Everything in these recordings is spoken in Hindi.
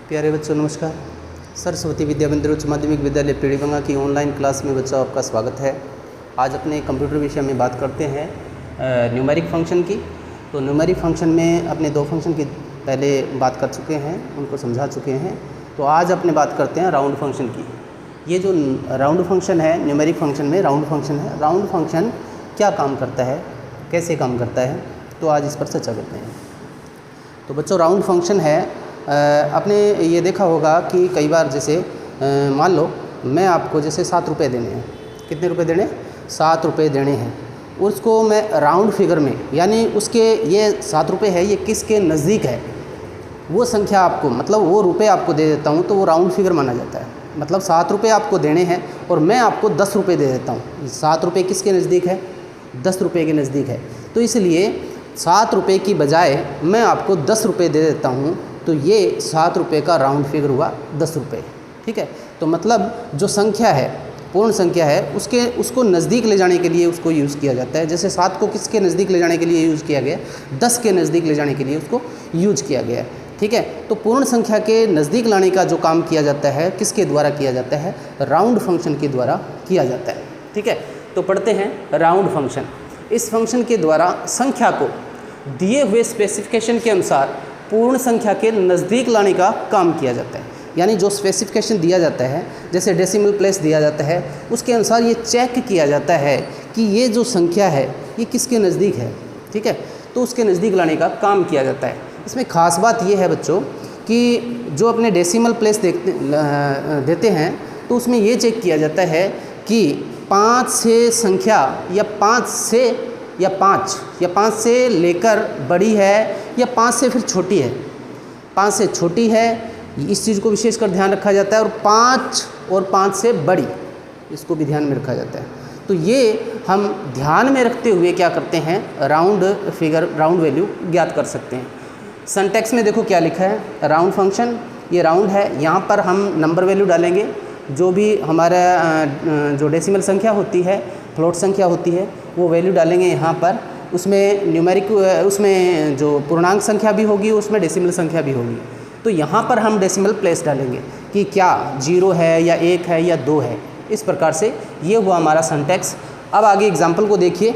प्यारे बच्चों नमस्कार। सरस्वती विद्या मंदिर उच्च माध्यमिक विद्यालय पीड़ीबंगा की ऑनलाइन क्लास में बच्चों आपका स्वागत है। आज अपने कंप्यूटर विषय में बात करते हैं न्यूमेरिक फंक्शन की। तो न्यूमेरिक फंक्शन में अपने दो फंक्शन की पहले बात कर चुके हैं, उनको समझा चुके हैं। तो आज अपने बात करते हैं राउंड फंक्शन की। ये जो राउंड फंक्शन है न्यूमेरिक फंक्शन में राउंड फंक्शन है, राउंड फंक्शन क्या काम करता है, कैसे काम करता है, तो आज इस पर चर्चा करते हैं। तो बच्चों राउंड फंक्शन है, आपने ये देखा होगा कि कई बार जैसे मान लो मैं आपको जैसे 7 रुपये देने हैं। कितने रुपए देने? 7 रुपये देने हैं। उसको मैं राउंड फिगर में, यानी उसके ये 7 रुपये है, ये किसके नज़दीक है वो संख्या आपको, मतलब वो रुपए आपको दे देता हूँ तो वो राउंड फिगर माना जाता है। मतलब 7 रुपये आपको देने हैं और मैं आपको 10 रुपये दे देता हूँ। 7 रुपये किसके नज़दीक है? 10 रुपये के नज़दीक है। तो इसलिए 7 रुपये की बजाय मैं आपको 10 रुपये दे देता हूँ, तो ये 7 रुपये का राउंड फिगर हुआ 10 रुपये। ठीक है। तो मतलब जो संख्या है, पूर्ण संख्या है, उसको नज़दीक ले जाने के लिए उसको यूज़ किया जाता है। जैसे 7 को किसके नज़दीक ले जाने के लिए यूज़ किया गया? 10 के नज़दीक ले जाने के लिए उसको यूज किया गया है। ठीक है। तो पूर्ण संख्या के नज़दीक लाने का जो काम किया जाता है किसके द्वारा किया जाता है? राउंड फंक्शन के द्वारा किया जाता है। ठीक है। तो पढ़ते हैं राउंड फंक्शन। इस फंक्शन के द्वारा संख्या को दिए हुए स्पेसिफिकेशन के अनुसार पूर्ण संख्या के नज़दीक लाने का काम किया जाता है। यानी जो स्पेसिफिकेशन दिया जाता है, जैसे डेसिमल प्लेस दिया जाता है, उसके अनुसार ये चेक किया जाता है कि ये जो संख्या है ये किसके नज़दीक है। ठीक है। तो उसके नज़दीक लाने का काम किया जाता है। इसमें ख़ास बात ये है बच्चों कि जो अपने डेसिमल प्लेस देते हैं तो उसमें ये चेक किया जाता है कि 5 से संख्या या 5 से लेकर बड़ी है या 5 से फिर छोटी है। 5 से छोटी है, इस चीज़ को विशेष कर ध्यान रखा जाता है, और 5 से बड़ी, इसको भी ध्यान में रखा जाता है। तो ये हम ध्यान में रखते हुए क्या करते हैं, राउंड फिगर, राउंड वैल्यू ज्ञात कर सकते हैं। सिंटैक्स में देखो क्या लिखा है, राउंड फंक्शन, ये राउंड है, यहाँ पर हम नंबर वैल्यू डालेंगे। जो भी हमारा जो डेसिमल संख्या होती है, फ्लोट संख्या होती है, वो वैल्यू डालेंगे यहाँ पर। उसमें न्यूमेरिक, उसमें जो पूर्णांक संख्या भी होगी, उसमें डेसिमल संख्या भी होगी। तो यहाँ पर हम डेसिमल प्लेस डालेंगे कि क्या 0 है या 1 है या 2 है। इस प्रकार से ये हुआ हमारा सिंटैक्स। अब आगे एग्जाम्पल को देखिए।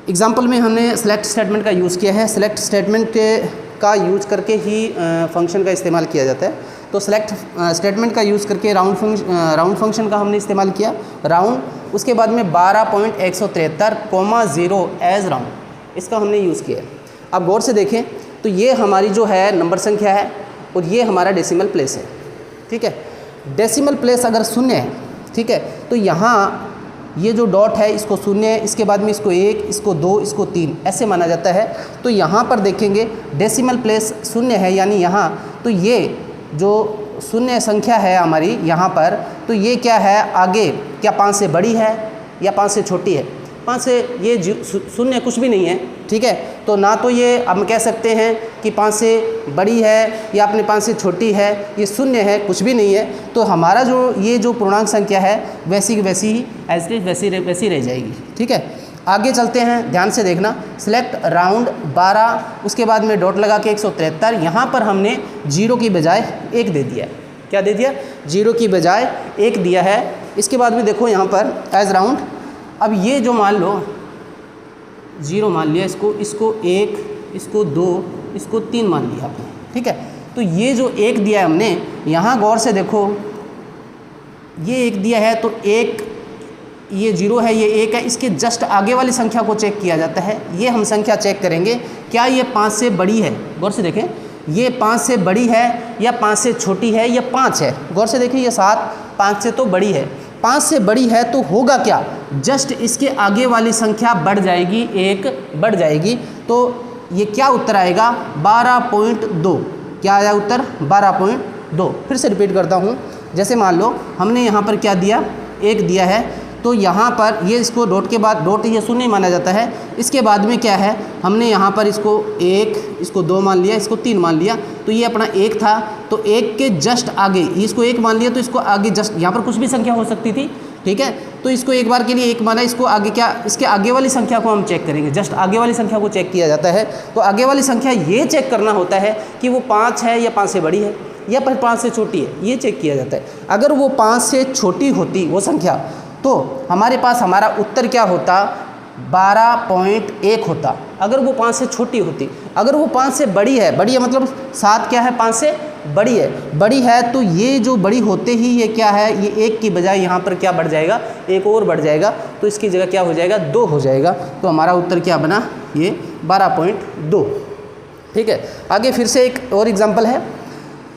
एग्जाम्पल में हमने सेलेक्ट स्टेटमेंट का यूज़ किया है। सेलेक्ट स्टेटमेंट का यूज करके ही फंक्शन का इस्तेमाल किया जाता है। तो सेलेक्ट स्टेटमेंट का यूज़ करके राउंड फंक्शन का हमने इस्तेमाल किया, राउंड। उसके बाद में 12.173,0 एज राउंड, इसका हमने यूज़ किया। अब गौर से देखें तो ये हमारी जो है नंबर संख्या है और ये हमारा डेसिमल प्लेस है। ठीक है। डेसिमल प्लेस अगर 0 है, ठीक है, तो यहाँ ये जो डॉट है इसको 0 है, इसके बाद में इसको 1, इसको 2, इसको 3 ऐसे माना जाता है। तो यहाँ पर देखेंगे डेसिमल प्लेस 0 है, यानी यहाँ तो ये जो 0 संख्या है हमारी यहाँ पर, तो ये क्या है आगे, क्या 5 से बड़ी है या 5 से छोटी है? 5 से ये 0 कुछ भी नहीं है। ठीक है। तो ना तो ये हम कह सकते हैं कि 5 से बड़ी है या अपने 5 से छोटी है, ये 0 है, कुछ भी नहीं है। तो हमारा जो ये जो पूर्णांक संख्या है वैसी की वैसी ही एज इट वैसी रह जाएगी। ठीक है। आगे चलते हैं, ध्यान से देखना। सेलेक्ट राउंड 12, उसके बाद में डॉट लगा के 173, यहाँ पर हमने 0 की बजाय 1 दे दिया है। क्या दे दिया? 0 की बजाय 1 दिया है। इसके बाद में देखो यहाँ पर एज राउंड, अब ये जो मान लो 0 मान लिया, इसको 1, इसको 2, इसको 3 मान लिया आपने। ठीक है। तो ये जो 1 दिया है हमने, यहाँ गौर से देखो, ये 1 दिया है तो 1, ये 0 है, ये 1 है, इसके जस्ट आगे वाली संख्या को चेक किया जाता है। ये हम संख्या चेक करेंगे, क्या ये 5 से बड़ी है? गौर से देखें, ये 5 से बड़ी है या 5 से छोटी है या 5 है? गौर से देखिए, ये 7 5 से तो बड़ी है। 5 से बड़ी है तो होगा क्या, जस्ट इसके आगे वाली संख्या बढ़ जाएगी, 1 बढ़ जाएगी। तो ये क्या उत्तर आएगा? 12.2। क्या आया उत्तर? 12.2। फिर से रिपीट करता हूँ। जैसे मान लो हमने यहाँ पर क्या दिया, 1 दिया है, तो यहाँ पर ये इसको डॉट के बाद, डॉट ये 0 माना जाता है। इसके बाद में क्या है, हमने यहाँ पर इसको 1, इसको 2 मान लिया, इसको 3 मान लिया। तो ये अपना 1 था, तो 1 के जस्ट आगे इसको 1 मान लिया, तो इसको आगे जस्ट, यहाँ पर कुछ भी संख्या हो सकती थी। ठीक है। तो इसको एक बार के लिए 1 माना, इसको आगे क्या, इसके आगे वाली संख्या को हम चेक करेंगे। जस्ट आगे वाली संख्या को चेक किया जाता है। तो आगे वाली संख्या ये चेक करना होता है कि वो 5 है या 5 से बड़ी है। या फिर 5 से छोटी है, ये चेक किया जाता है। अगर वो 5 से छोटी होती वो संख्या, तो हमारे पास हमारा उत्तर क्या होता, 12.1 होता। अगर वो 5 से छोटी होती, अगर वो 5 से बड़ी है, बड़ी है मतलब 7 क्या है, 5 से बड़ी है, बड़ी है तो ये जो बड़ी होते ही ये क्या है, ये 1 की बजाय यहाँ पर क्या बढ़ जाएगा, 1 और बढ़ जाएगा, तो इसकी जगह क्या हो जाएगा, 2 हो जाएगा। तो हमारा उत्तर क्या बना, ये 12.2। ठीक है, आगे फिर से एक और एग्जांपल है,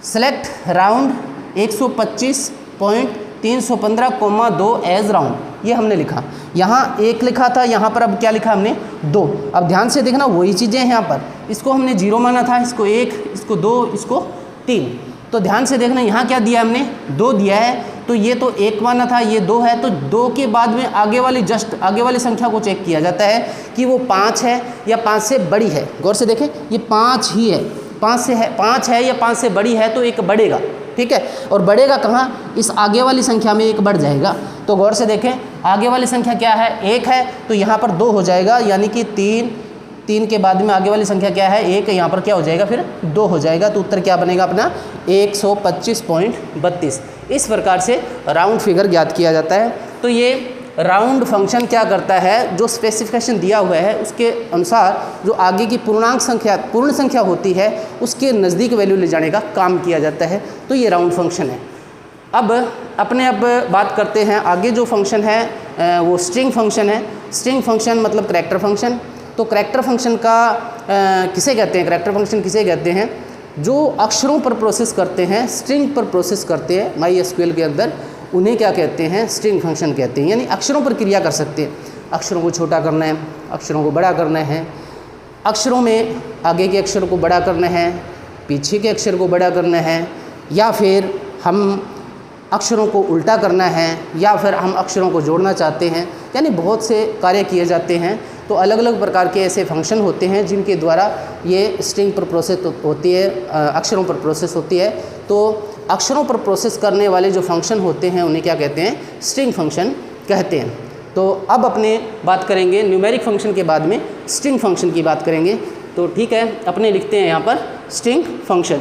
सेलेक्ट राउंड 125.315,2 एज राउंड। ये हमने लिखा, यहाँ 1 लिखा था, यहाँ पर अब क्या लिखा हमने, 2। अब ध्यान से देखना वही चीज़ें हैं यहाँ पर, इसको हमने 0 माना था, इसको 1, इसको 2, इसको 3। तो ध्यान से देखना यहाँ क्या दिया हमने, 2 दिया है, तो ये तो 1 माना था, ये 2 है, तो 2 के बाद में आगे वाली जस्ट आगे वाली संख्या को चेक किया जाता है कि वो 5 है या 5 से बड़ी है। गौर से देखें, ये 5 ही है, 5 से है, 5 है या 5 से बड़ी है, तो एक बढ़ेगा। ठीक है, और बढ़ेगा कहाँ, इस आगे वाली संख्या में एक बढ़ जाएगा। तो गौर से देखें, आगे वाली संख्या क्या है, 1 है, तो यहाँ पर 2 हो जाएगा, यानी कि 3 के बाद में आगे वाली संख्या क्या है, 1 है, यहाँ पर क्या हो जाएगा, फिर 2 हो जाएगा। तो उत्तर क्या बनेगा अपना, 125.32। इस प्रकार से राउंड फिगर ज्ञात किया जाता है। तो ये राउंड फंक्शन क्या करता है, जो स्पेसिफिकेशन दिया हुआ है उसके अनुसार जो आगे की पूर्ण संख्या होती है उसके नज़दीक वैल्यू ले जाने का काम किया जाता है। तो ये राउंड फंक्शन है। अब बात करते हैं आगे जो फंक्शन है वो स्ट्रिंग फंक्शन है। स्ट्रिंग फंक्शन मतलब करैक्टर फंक्शन। तो करैक्टर फंक्शन का किसे कहते हैं, करैक्टर फंक्शन किसे कहते हैं, जो अक्षरों पर प्रोसेस करते हैं, स्ट्रिंग पर प्रोसेस करते हैं MySQL के अंदर, उन्हें क्या कहते हैं, स्ट्रिंग फंक्शन कहते हैं। यानी अक्षरों पर क्रिया कर सकते हैं, अक्षरों को छोटा करना है, अक्षरों को बड़ा करना है, अक्षरों में आगे के अक्षर को बड़ा करना है, पीछे के अक्षर को बड़ा करना है, या फिर हम अक्षरों को उल्टा करना है, या फिर हम अक्षरों को जोड़ना चाहते हैं। यानी बहुत से कार्य किए जाते हैं। तो अलग अलग प्रकार के ऐसे फंक्शन होते हैं जिनके द्वारा ये स्ट्रिंग पर प्रोसेस होती है, अक्षरों पर प्रोसेस होती है। तो अक्षरों पर प्रोसेस करने वाले जो फंक्शन होते हैं उन्हें क्या कहते हैं, स्ट्रिंग फंक्शन कहते हैं। तो अब अपने बात करेंगे न्यूमेरिक फंक्शन के बाद में स्ट्रिंग फंक्शन की बात करेंगे। तो ठीक है, अपने लिखते हैं यहाँ पर स्ट्रिंग फंक्शन।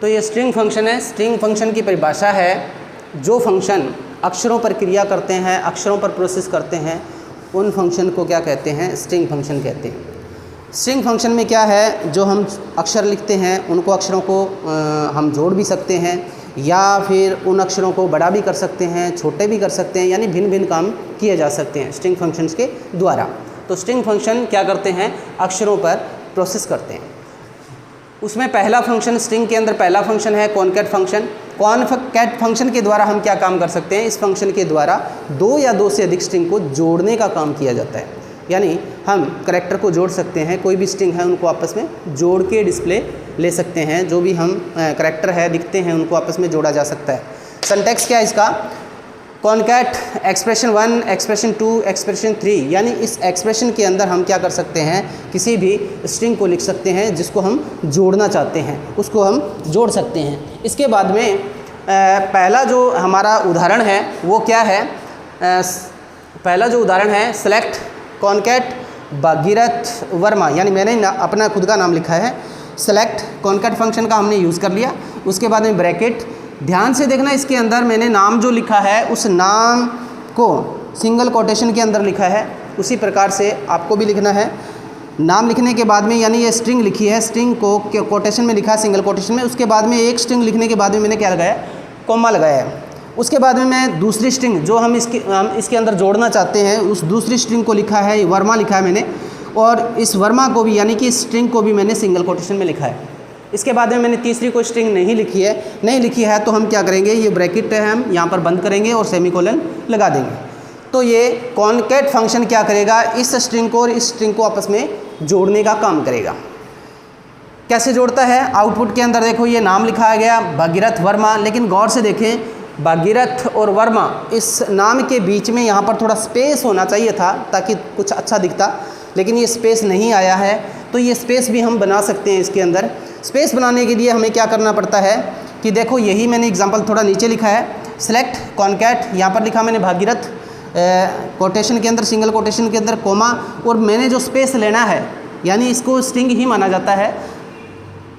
तो ये स्ट्रिंग फंक्शन है। स्ट्रिंग फंक्शन की परिभाषा है, जो फंक्शन अक्षरों पर क्रिया करते हैं, अक्षरों पर प्रोसेस करते हैं, उन फंक्शन को क्या कहते हैं, स्ट्रिंग फंक्शन कहते हैं। स्ट्रिंग फंक्शन में क्या है, जो हम अक्षर लिखते हैं उनको अक्षरों को हम जोड़ भी सकते हैं, या फिर उन अक्षरों को बड़ा भी कर सकते हैं, छोटे भी कर सकते हैं, यानी भिन्न भिन्न काम किए जा सकते हैं स्ट्रिंग फंक्शंस के द्वारा। तो स्ट्रिंग फंक्शन क्या करते हैं, अक्षरों पर प्रोसेस करते हैं। उसमें पहला फंक्शन, स्ट्रिंग के अंदर पहला फंक्शन है कॉनकैट फंक्शन। कॉनकैट फंक्शन के द्वारा हम क्या काम कर सकते हैं, इस फंक्शन के द्वारा 2 या 2 से अधिक स्ट्रिंग को जोड़ने का काम किया जाता है। यानी हम करैक्टर को जोड़ सकते हैं, कोई भी स्ट्रिंग है उनको आपस में जोड़ के डिस्प्ले ले सकते हैं। जो भी हम करैक्टर है दिखते हैं उनको आपस में जोड़ा जा सकता है। सिंटैक्स क्या है इसका, कॉनकैट एक्सप्रेशन 1, एक्सप्रेशन 2, एक्सप्रेशन 3। यानी इस एक्सप्रेशन के अंदर हम क्या कर सकते हैं, किसी भी स्ट्रिंग को लिख सकते हैं जिसको हम जोड़ना चाहते हैं, उसको हम जोड़ सकते हैं। इसके बाद में पहला जो हमारा उदाहरण है वो क्या है, पहला जो उदाहरण है सेलेक्ट कॉनकैट भागीरथ वर्मा। यानी मैंने अपना खुद का नाम लिखा है, सेलेक्ट कॉनकैट फंक्शन का हमने यूज़ कर लिया। उसके बाद में ब्रैकेट, ध्यान से देखना इसके अंदर मैंने नाम जो लिखा है उस नाम को सिंगल कोटेशन के अंदर लिखा है, उसी प्रकार से आपको भी लिखना है। नाम लिखने के बाद में, यानी ये स्ट्रिंग लिखी है, स्ट्रिंग को कोटेशन में लिखा है, सिंगल कोटेशन में। उसके बाद में एक स्ट्रिंग लिखने के बाद में मैंने क्या लगाया, कॉमा लगाया है। उसके बाद में मैं दूसरी स्ट्रिंग जो हम इसके अंदर जोड़ना चाहते हैं, उस दूसरी स्ट्रिंग को लिखा है, वर्मा लिखा है मैंने, और इस वर्मा को भी यानी कि इस स्ट्रिंग को भी मैंने सिंगल कोटेशन में लिखा है। इसके बाद में मैंने तीसरी कोई स्ट्रिंग नहीं लिखी है तो हम क्या करेंगे, ये ब्रैकेट है हम यहाँ पर बंद करेंगे और सेमीकोलन लगा देंगे। तो ये कॉनकैट फंक्शन क्या करेगा, इस स्ट्रिंग को और इस स्ट्रिंग को आपस में जोड़ने का काम करेगा। कैसे जोड़ता है, आउटपुट के अंदर देखो ये नाम लिखा गया भागीरथ वर्मा, लेकिन गौर से देखें भागीरथ और वर्मा, इस नाम के बीच में यहाँ पर थोड़ा स्पेस होना चाहिए था ताकि कुछ अच्छा दिखता, लेकिन ये स्पेस नहीं आया है। तो ये स्पेस भी हम बना सकते हैं इसके अंदर। स्पेस बनाने के लिए हमें क्या करना पड़ता है कि देखो, यही मैंने एग्जांपल थोड़ा नीचे लिखा है, सेलेक्ट कॉनकैट, यहाँ पर लिखा मैंने भागीरथ, कोटेशन के अंदर सिंगल कोटेशन के अंदर कोमा, और मैंने जो स्पेस लेना है, यानी इसको स्ट्रिंग ही माना जाता है,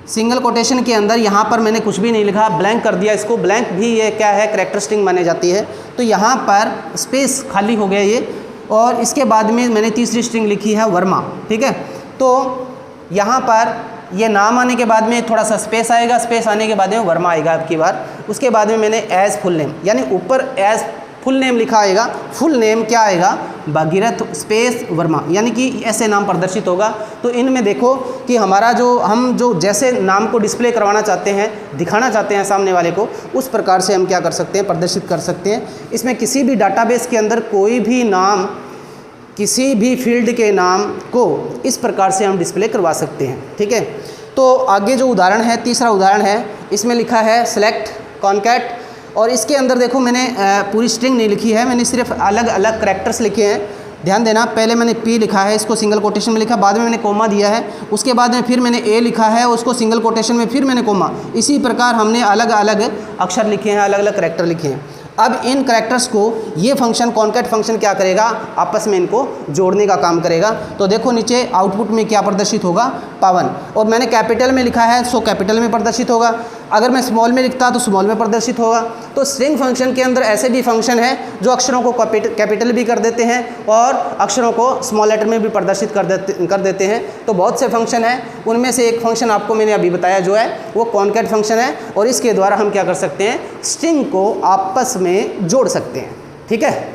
सिंगल कोटेशन के अंदर यहाँ पर मैंने कुछ भी नहीं लिखा, ब्लैंक कर दिया इसको। ब्लैंक भी ये क्या है, कैरेक्टर स्ट्रिंग मानी जाती है। तो यहाँ पर स्पेस खाली हो गया ये, और इसके बाद में मैंने तीसरी स्ट्रिंग लिखी है वर्मा। ठीक है, तो यहाँ पर ये नाम आने के बाद में थोड़ा सा स्पेस आएगा, स्पेस आने के बाद में वर्मा आएगा आपकी बार। उसके बाद में मैंने एज फुल नेम, यानी ऊपर एज फुल नेम लिखा आएगा, फुल नेम क्या आएगा, भागीरथ स्पेस वर्मा, यानी कि ऐसे नाम प्रदर्शित होगा। तो इनमें देखो कि हमारा हम जो जैसे नाम को डिस्प्ले करवाना चाहते हैं, दिखाना चाहते हैं सामने वाले को, उस प्रकार से हम क्या कर सकते हैं, प्रदर्शित कर सकते हैं। इसमें किसी भी डाटाबेस के अंदर कोई भी नाम, किसी भी फील्ड के नाम को इस प्रकार से हम डिस्प्ले करवा सकते हैं। ठीक है, तो आगे जो उदाहरण है, तीसरा उदाहरण है, इसमें लिखा है सेलेक्ट कॉन्कैट, और इसके अंदर देखो मैंने पूरी स्ट्रिंग नहीं लिखी है, मैंने सिर्फ अलग अलग करैक्टर्स लिखे हैं। ध्यान देना, पहले मैंने P लिखा है, इसको सिंगल कोटेशन में लिखा, बाद में मैंने कोमा दिया है, उसके बाद में फिर मैंने A लिखा है, उसको सिंगल कोटेशन में फिर मैंने कोमा। इसी प्रकार हमने अलग अलग अक्षर लिखे हैं, अलग अलग करैक्टर लिखे हैं। अब इन करैक्टर्स को ये फंक्शन कॉन्कैट फंक्शन क्या करेगा, आपस में इनको जोड़ने का काम करेगा। तो देखो नीचे आउटपुट में क्या प्रदर्शित होगा, पावन, और मैंने कैपिटल में लिखा है सो कैपिटल में प्रदर्शित होगा, अगर मैं स्मॉल में लिखता तो स्मॉल में प्रदर्शित होगा। तो स्ट्रिंग फंक्शन के अंदर ऐसे भी फंक्शन है जो अक्षरों को कैपिटल भी कर देते हैं और अक्षरों को स्मॉल लेटर में भी प्रदर्शित कर देते हैं। तो बहुत से फंक्शन हैं, उनमें से एक फंक्शन आपको मैंने अभी बताया जो है वो कॉन्कैट फंक्शन है, और इसके द्वारा हम क्या कर सकते हैं, स्ट्रिंग को आपस में जोड़ सकते हैं। ठीक है,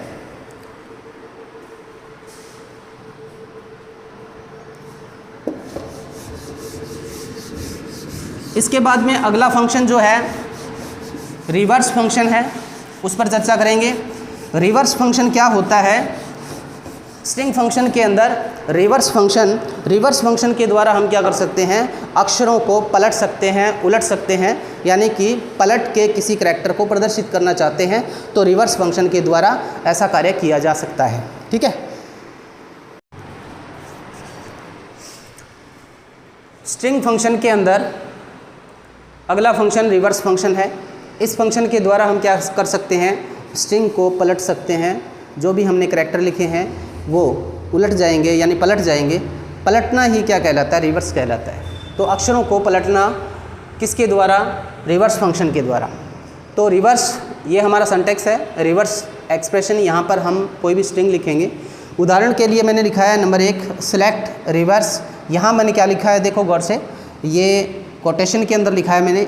इसके बाद में अगला फंक्शन जो है रिवर्स फंक्शन है, उस पर चर्चा करेंगे। रिवर्स फंक्शन क्या होता है, स्ट्रिंग फंक्शन के अंदर रिवर्स फंक्शन के द्वारा हम क्या कर सकते हैं, अक्षरों को पलट सकते हैं, उलट सकते हैं, यानी कि पलट के किसी करैक्टर को प्रदर्शित करना चाहते हैं तो रिवर्स फंक्शन के द्वारा ऐसा कार्य किया जा सकता है। ठीक है, स्ट्रिंग फंक्शन के अंदर अगला फंक्शन रिवर्स फंक्शन है। इस फंक्शन के द्वारा हम क्या कर सकते हैं, स्ट्रिंग को पलट सकते हैं, जो भी हमने करैक्टर लिखे हैं वो उलट जाएंगे, यानी पलट जाएंगे। पलटना ही क्या कहलाता है, रिवर्स कहलाता है। तो अक्षरों को पलटना किसके द्वारा, रिवर्स फंक्शन के द्वारा। तो रिवर्स ये हमारा सिंटैक्स है, रिवर्स एक्सप्रेशन। यहाँ पर हम कोई भी स्ट्रिंग लिखेंगे, उदाहरण के लिए मैंने लिखा है नंबर 1 सेलेक्ट रिवर्स। यहाँ मैंने क्या लिखा है, देखो गौर से, ये कोटेशन के अंदर लिखा है मैंने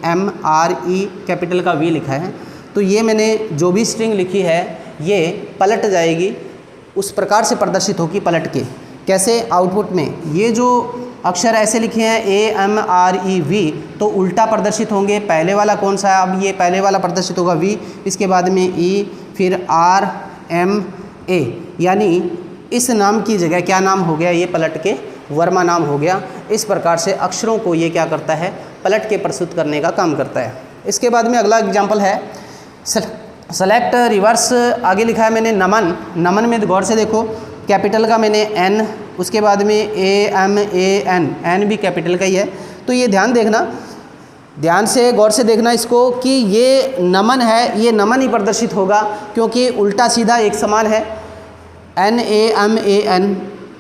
AMRE कैपिटल का V लिखा है। तो ये मैंने जो भी स्ट्रिंग लिखी है ये पलट जाएगी, उस प्रकार से प्रदर्शित होगी पलट के। कैसे, आउटपुट में ये जो अक्षर ऐसे लिखे हैं AMREV, तो उल्टा प्रदर्शित होंगे। पहले वाला कौन सा है, अब ये पहले वाला प्रदर्शित होगा V, इसके बाद में E, फिर RMA, यानी इस नाम की जगह क्या नाम हो गया, ये पलट के वर्मा नाम हो गया। इस प्रकार से अक्षरों को ये क्या करता है, पलट के प्रस्तुत करने का काम करता है। इसके बाद में अगला एग्जांपल है सेलेक्ट रिवर्स। आगे लिखा है मैंने नमन। नमन में गौर से देखो, कैपिटल का मैंने N, उसके बाद में AMAN, N भी कैपिटल का ही है। तो ये ध्यान से गौर से देखना इसको कि ये नमन है, ये नमन ही प्रदर्शित होगा क्योंकि उल्टा सीधा एक समान है, NAMAN।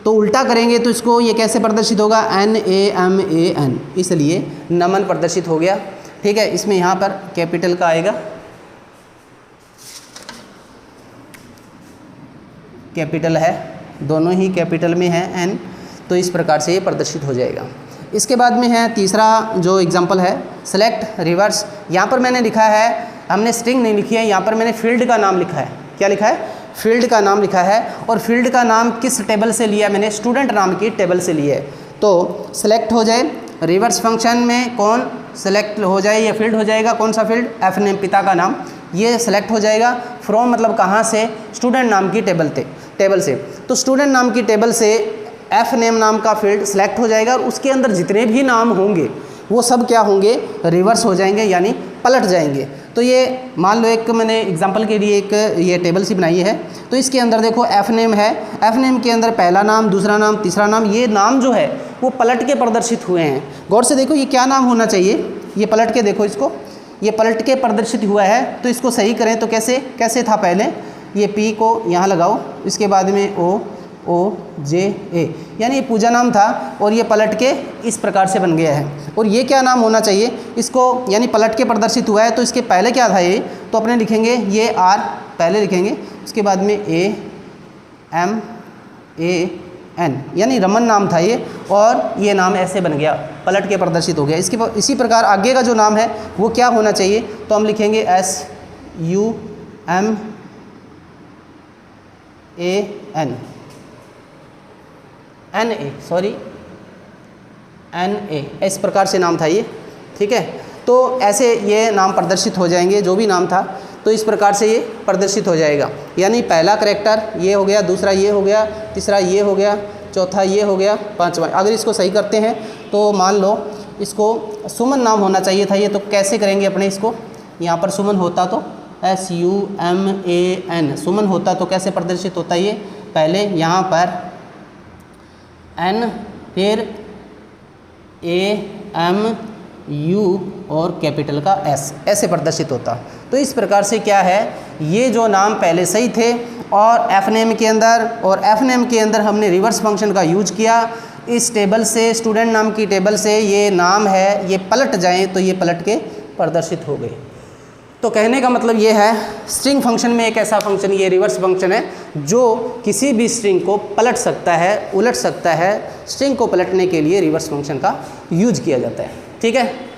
तो उल्टा करेंगे तो इसको ये कैसे प्रदर्शित होगा, NAMAN, इसलिए नमन प्रदर्शित हो गया। ठीक है, इसमें यहाँ पर कैपिटल का आएगा, कैपिटल है, दोनों ही कैपिटल में है N, तो इस प्रकार से ये प्रदर्शित हो जाएगा। इसके बाद में है तीसरा जो एग्जांपल है सेलेक्ट रिवर्स। यहाँ पर मैंने लिखा है, हमने स्ट्रिंग नहीं लिखी है, यहाँ पर मैंने फील्ड का नाम लिखा है। क्या लिखा है, फील्ड का नाम लिखा है, और फील्ड का नाम किस टेबल से लिया, मैंने स्टूडेंट नाम की टेबल से लिया है। तो सेलेक्ट हो जाए, रिवर्स फंक्शन में कौन सेलेक्ट हो जाए, ये फील्ड हो जाएगा, कौन सा फील्ड, एफ नेम पिता का नाम, ये सेलेक्ट हो जाएगा। फ्रॉम मतलब कहाँ से, स्टूडेंट नाम की टेबल से। तो स्टूडेंट नाम की टेबल से एफ नेम नाम का फील्ड सेलेक्ट हो जाएगा, और उसके अंदर जितने भी नाम होंगे वो सब क्या होंगे, रिवर्स हो जाएंगे, यानी पलट जाएंगे। तो ये मान लो एक मैंने एग्जांपल के लिए एक ये टेबल सी बनाई है। तो इसके अंदर देखो एफ नेम है, एफ नेम के अंदर पहला नाम, दूसरा नाम, तीसरा नाम, ये नाम जो है वो पलट के प्रदर्शित हुए हैं। गौर से देखो ये क्या नाम होना चाहिए, ये पलट के देखो इसको, ये पलट के प्रदर्शित हुआ है। तो इसको सही करें तो कैसे था, पहले ये P को यहाँ लगाओ, इसके बाद में O, OJA, यानी ये पूजा नाम था और ये पलट के इस प्रकार से बन गया है। और ये क्या नाम होना चाहिए इसको, यानी पलट के प्रदर्शित हुआ है तो इसके पहले क्या था ये, तो अपने लिखेंगे ये R पहले लिखेंगे, उसके बाद में AMAN, यानी रमन नाम था ये, और ये नाम ऐसे बन गया, पलट के प्रदर्शित हो गया। इसी प्रकार आगे का जो नाम है वो क्या होना चाहिए, तो हम लिखेंगे SUMAN, NA, इस प्रकार से नाम था ये, ठीक है। तो ऐसे ये नाम प्रदर्शित हो जाएंगे, जो भी नाम था तो इस प्रकार से ये प्रदर्शित हो जाएगा। यानी पहला करैक्टर ये हो गया, दूसरा ये हो गया, तीसरा ये हो गया, चौथा ये हो गया, पांचवा। अगर इसको सही करते हैं तो मान लो इसको सुमन नाम होना चाहिए था ये, तो कैसे करेंगे अपने इसको, यहाँ पर सुमन होता तो SUMAN, सुमन होता तो कैसे प्रदर्शित होता ये, पहले यहाँ पर N फिर AMU और कैपिटल का S, ऐसे प्रदर्शित होता। तो इस प्रकार से क्या है, ये जो नाम पहले सही थे और एफ नेम के अंदर हमने रिवर्स फंक्शन का यूज किया। इस टेबल से, स्टूडेंट नाम की टेबल से ये नाम है ये पलट जाएं तो ये पलट के प्रदर्शित हो गए। तो कहने का मतलब ये है, स्ट्रिंग फंक्शन में एक ऐसा फंक्शन, ये रिवर्स फंक्शन है जो किसी भी स्ट्रिंग को पलट सकता है, उलट सकता है। स्ट्रिंग को पलटने के लिए रिवर्स फंक्शन का यूज किया जाता है, ठीक है।